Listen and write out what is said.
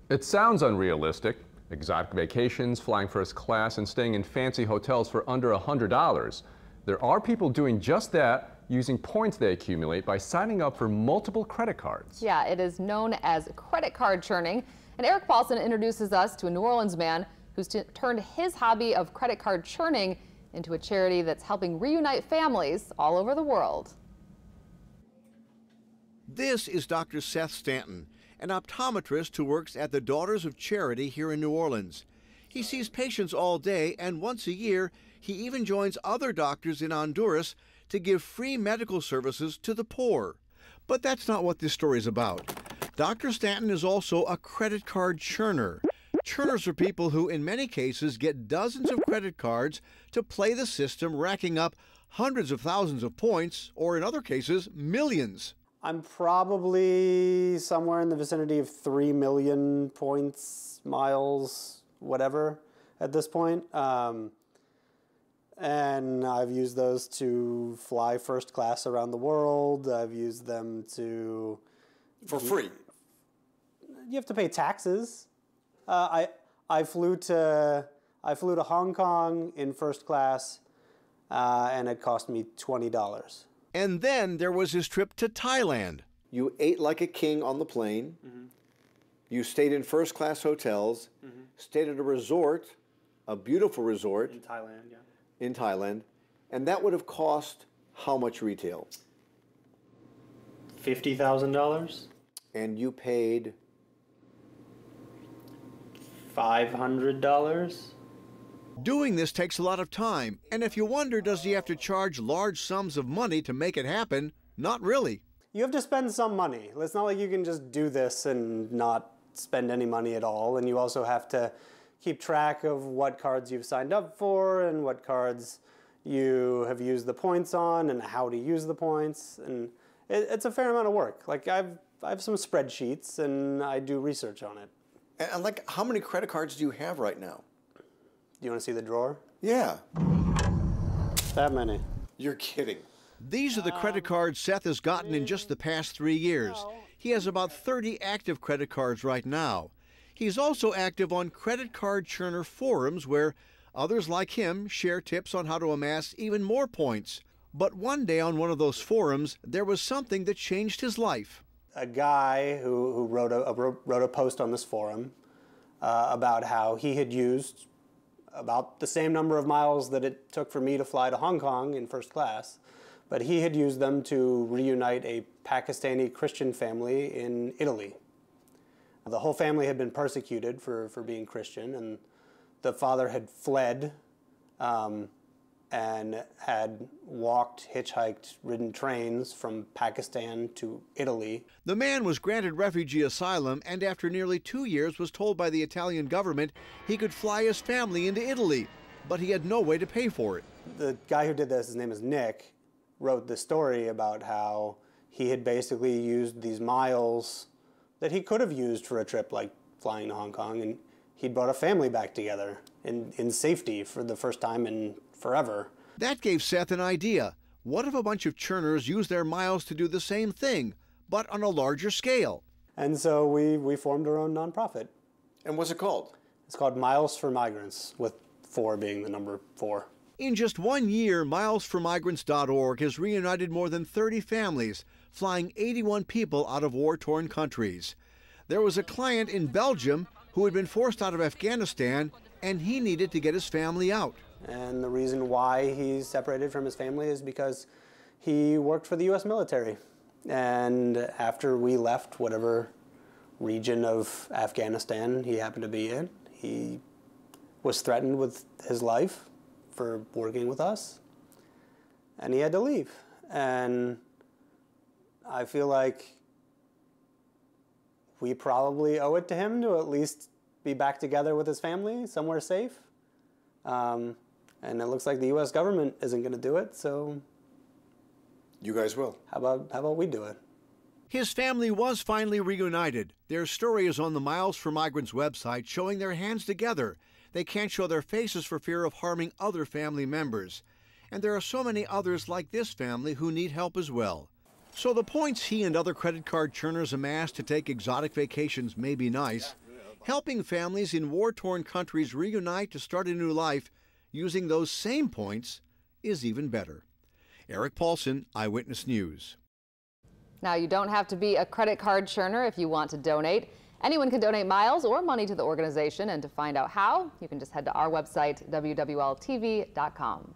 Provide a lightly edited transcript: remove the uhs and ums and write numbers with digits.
It sounds unrealistic. Exotic vacations, flying first class, and staying in fancy hotels for under $100. There are people doing just that, using points they accumulate by signing up for multiple credit cards. Yeah, it is known as credit card churning. And Eric Paulson introduces us to a New Orleans man who's turned his hobby of credit card churning into a charity that's helping reunite families all over the world. This is Dr. Seth Stanton, an optometrist who works at the Daughters of Charity here in New Orleans. He sees patients all day, and once a year, he even joins other doctors in Honduras to give free medical services to the poor. But that's not what this story is about. Dr. Stanton is also a credit card churner. Churners are people who, in many cases, get dozens of credit cards to play the system, racking up hundreds of thousands of points, or in other cases, millions. I'm probably somewhere in the vicinity of 3 million points, miles, whatever, at this point. And I've used those to fly first class around the world. I've used them to... For free? You have to pay taxes. I flew to Hong Kong in first class, and it cost me $20. And then there was his trip to Thailand. You ate like a king on the plane. Mm-hmm. You stayed in first class hotels, stayed at a resort, a beautiful resort. In Thailand, yeah. In Thailand. And that would have cost how much retail? $50,000. And you paid? $500. Doing this takes a lot of time, and if you wonder, does he have to charge large sums of money to make it happen? Not really. You have to spend some money. It's not like you can just do this and not spend any money at all, and you also have to keep track of what cards you've signed up for and what cards you have used the points on and how to use the points, and it's a fair amount of work. Like I have some spreadsheets and I do research on it. And like, how many credit cards do you have right now? Do you want to see the drawer? Yeah. That many. You're kidding. These are the credit cards Seth has gotten in just the past 3 years. He has about 30 active credit cards right now. He's also active on credit card churner forums where others like him share tips on how to amass even more points. But one day on one of those forums, there was something that changed his life. A guy who wrote a post on this forum about how he had used about the same number of miles that it took for me to fly to Hong Kong in first class, but he had used them to reunite a Pakistani Christian family in Italy. The whole family had been persecuted for being Christian, and the father had fled and had walked, hitchhiked, ridden trains from Pakistan to Italy. The man was granted refugee asylum and after nearly 2 years was told by the Italian government he could fly his family into Italy, but he had no way to pay for it. The guy who did this, his name is Nick, wrote the story about how he had basically used these miles that he could have used for a trip like flying to Hong Kong, and he'd brought a family back together in safety for the first time in forever. That gave Seth an idea. What if a bunch of churners use their miles to do the same thing, but on a larger scale? And so we formed our own nonprofit. And what's it called? It's called Miles for Migrants, with 4 being the number 4. In just 1 year, milesformigrants.org has reunited more than 30 families, flying 81 people out of war-torn countries. There was a client in Belgium who had been forced out of Afghanistan, and he needed to get his family out. And the reason why he's separated from his family is because he worked for the U.S. military. And after we left whatever region of Afghanistan he happened to be in, he was threatened with his life for working with us, and he had to leave. And I feel like we probably owe it to him to at least be back together with his family somewhere safe. And it looks like the U.S. government isn't going to do it, so... You guys will. How about we do it? His family was finally reunited. Their story is on the Miles for Migrants website, showing their hands together. They can't show their faces for fear of harming other family members. And there are so many others like this family who need help as well. So the points he and other credit card churners amass to take exotic vacations may be nice. Helping families in war-torn countries reunite to start a new life using those same points is even better. Eric Paulson, Eyewitness News. Now, you don't have to be a credit card churner if you want to donate. Anyone can donate miles or money to the organization, and to find out how, you can just head to our website, wwltv.com.